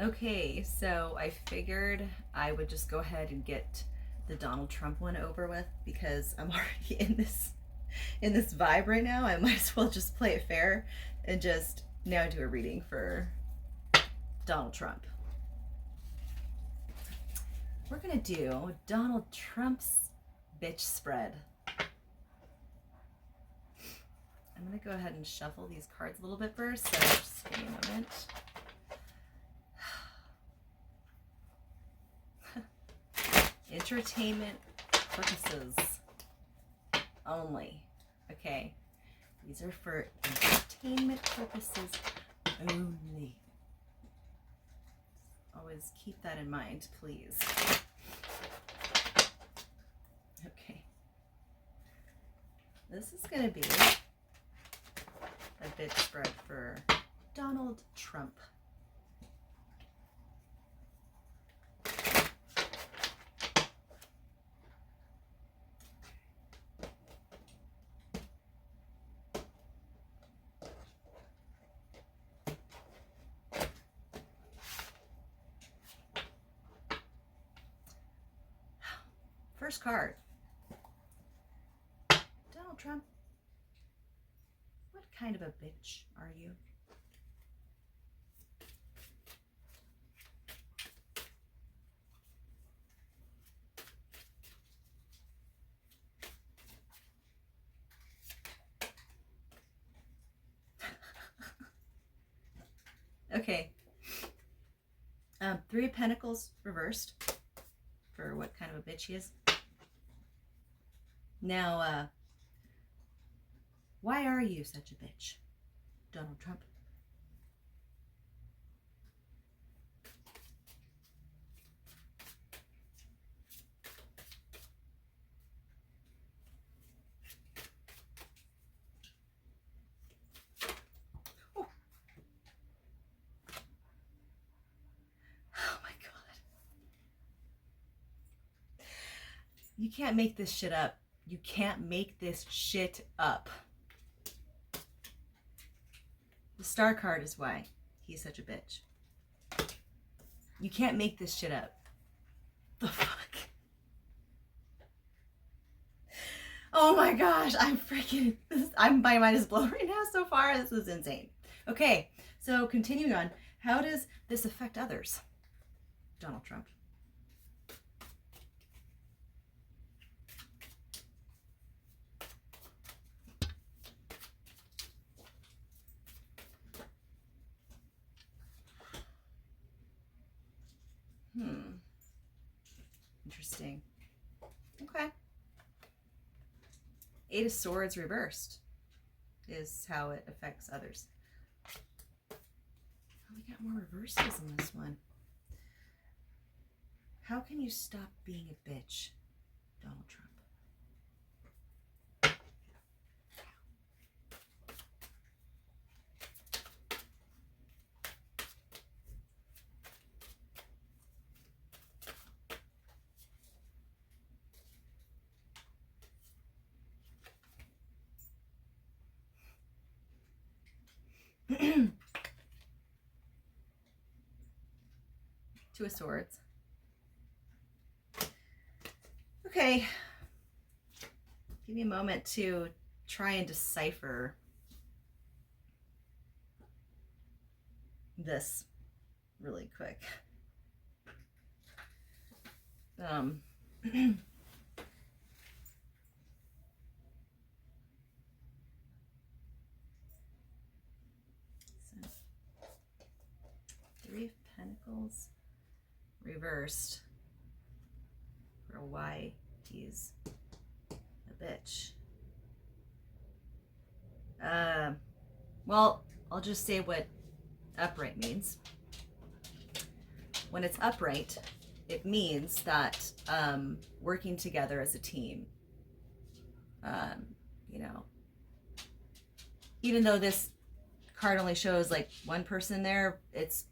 Okay, so I figured I would just go ahead and get the Donald Trump one over with because I'm already in this vibe right now. I might as well just play it fair and just now do a reading for Donald Trump. We're gonna do Donald Trump's bitch spread. I'm gonna go ahead and shuffle these cards a little bit first, so just give me a moment. Entertainment purposes only. Okay, these are for entertainment purposes only. Always keep that in mind, please. Okay, this is going to be a bitch spread for Donald Trump. First card. Donald Trump, what kind of a bitch are you? Okay. Three of Pentacles reversed for what kind of a bitch he is. Now, why are you such a bitch, Donald Trump? Oh. Oh my God. You can't make this shit up. You can't make this shit up. The star card is why he's such a bitch. You can't make this shit up. The fuck? Oh my gosh, my mind is blown right now so far. This is insane. Okay, so continuing on, how does this affect others? Donald Trump. Interesting. Okay. Eight of Swords reversed is how it affects others. Oh, we got more reversals in this one. How can you stop being a bitch, Donald Trump? Two of Swords. Okay. Give me a moment to try and decipher this really quick. So, Three of Pentacles reversed for why he's a bitch. Well, I'll just say what upright means. When it's upright, it means that working together as a team. You know, even though this card only shows like one person there, it's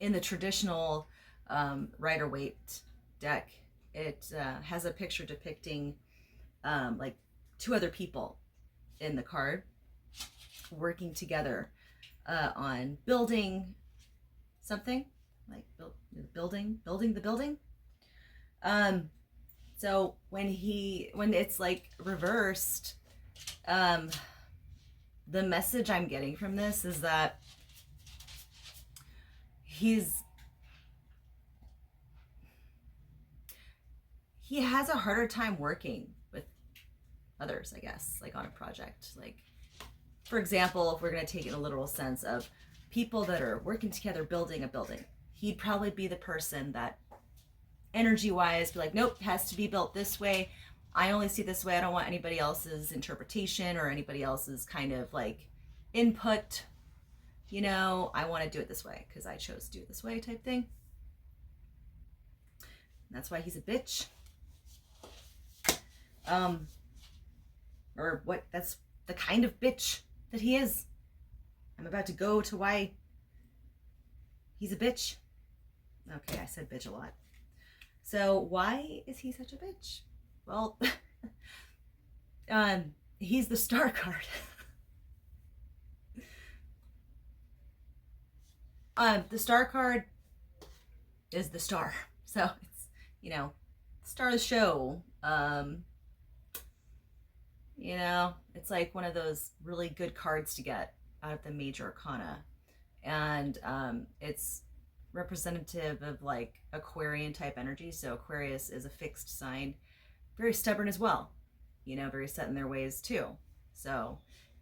in the traditional Rider-Waite deck. It has a picture depicting like two other people in the card working together on building something, like building the building. Um, so when it's like reversed, the message I'm getting from this is that he has a harder time working with others, I guess, like on a project. Like, for example, if we're going to take it in a literal sense of people that are working together building a building, he'd probably be the person that energy wise be like, nope, has to be built this way. I only see it this way. I don't want anybody else's interpretation or anybody else's kind of like input. You know, I want to do it this way because I chose to do it this way type thing. And that's why he's a bitch. Or what, that's the kind of bitch that he is. I'm about to go to why he's a bitch. Okay, I said bitch a lot. So why is he such a bitch? Well, he's the star card. The star card is the star. So it's, you know, star of the show. You know, it's like one of those really good cards to get out of the major arcana. And it's representative of like Aquarian type energy. So Aquarius is a fixed sign, very stubborn as well, you know, very set in their ways too. So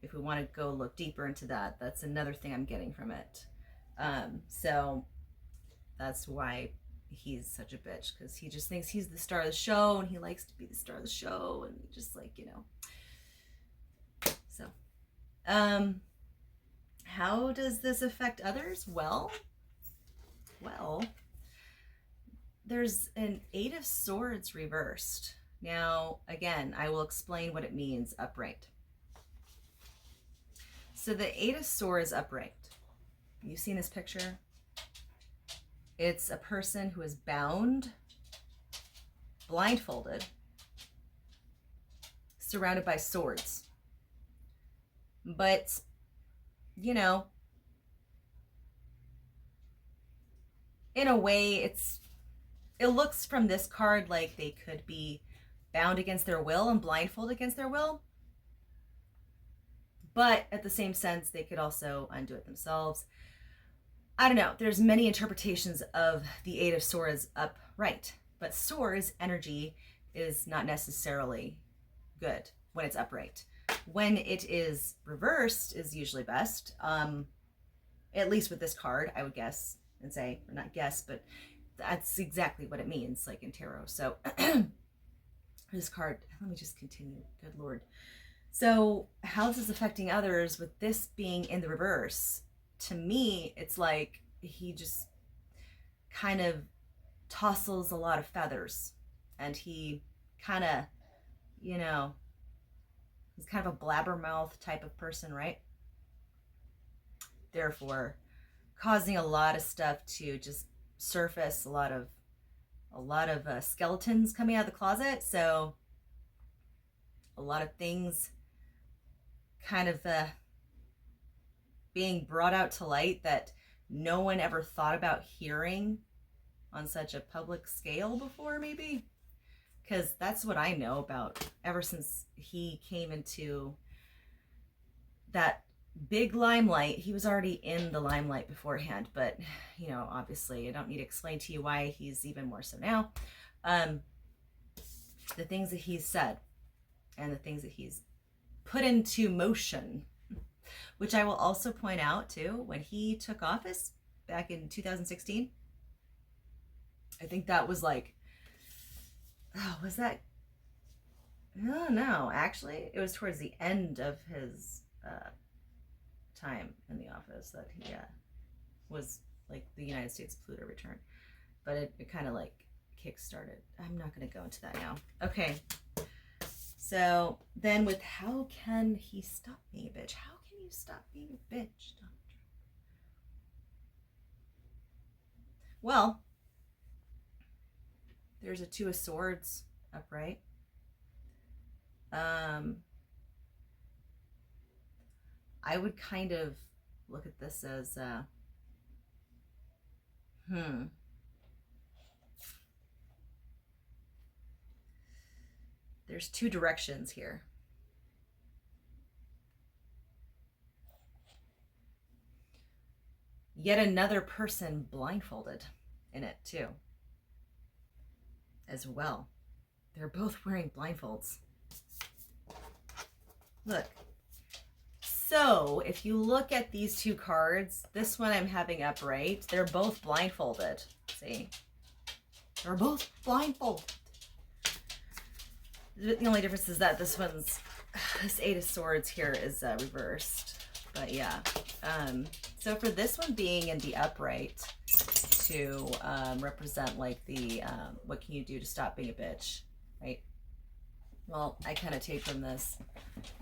if we want to go look deeper into that, that's another thing I'm getting from it. So that's why he's such a bitch, because he just thinks he's the star of the show and he likes to be the star of the show and just like, you know. So how does this affect others? Well, there's an Eight of Swords reversed. Now, again, I will explain what it means upright. So the Eight of Swords upright. You've seen this picture? It's a person who is bound, blindfolded, surrounded by swords. But, you know, in a way, it looks from this card like they could be bound against their will and blindfolded against their will. But at the same sense, they could also undo it themselves. I don't know. There's many interpretations of the Eight of Swords upright. But swords energy is not necessarily good when it's upright. When it is reversed is usually best. At least with this card, I would guess and say, or not guess, but that's exactly what it means, like in tarot. So this card, let me just continue. Good Lord. So how this is affecting others with this being in the reverse, to me, it's like he just kind of tousles a lot of feathers and he kind of, you know, he's kind of a blabbermouth type of person, right? Therefore, causing a lot of stuff to just surface, a lot of skeletons coming out of the closet. So a lot of things kind of being brought out to light that no one ever thought about hearing on such a public scale before, maybe. Because that's what I know about ever since he came into that big limelight. He was already in the limelight beforehand, but, you know, obviously I don't need to explain to you why he's even more so now. The things that he's said and the things that he's put into motion, which I will also point out too, when he took office back in 2016, I think that was like, oh, was that? No, actually, it was towards the end of his time in the office that he was like the United States Pluto return. But it kind of like kick-started. I'm not going to go into that now. Okay. So then with how can he stop being a bitch? How can you stop being a bitch, Donald Trump? Well, there's a Two of Swords upright. I would kind of look at this as There's two directions here. Yet another person blindfolded in it too, as well. They're both wearing blindfolds. Look. So if you look at these two cards, this one I'm having upright, they're both blindfolded. See? They're both blindfolded. The only difference is that this Eight of Swords here is reversed. But yeah. So for this one being in the upright to represent like the, what can you do to stop being a bitch, right? Well, I kind of take from this,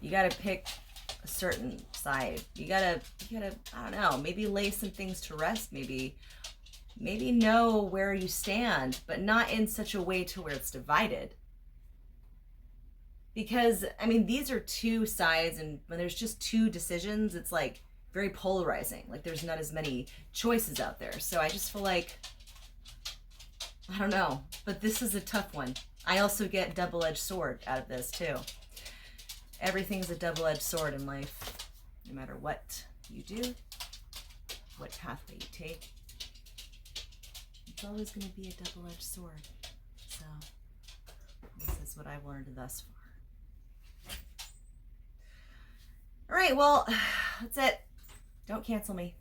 you got to pick a certain side. You gotta, I don't know, maybe lay some things to rest, maybe know where you stand, but not in such a way to where it's divided. Because, I mean, these are two sides, and when there's just two decisions, it's like very polarizing. Like there's not as many choices out there. So I just feel like, I don't know, but this is a tough one. I also get double-edged sword out of this too. Everything's a double-edged sword in life, no matter what you do, what pathway you take. It's always going to be a double-edged sword. So this is what I've learned thus far. All right, well, that's it. Don't cancel me.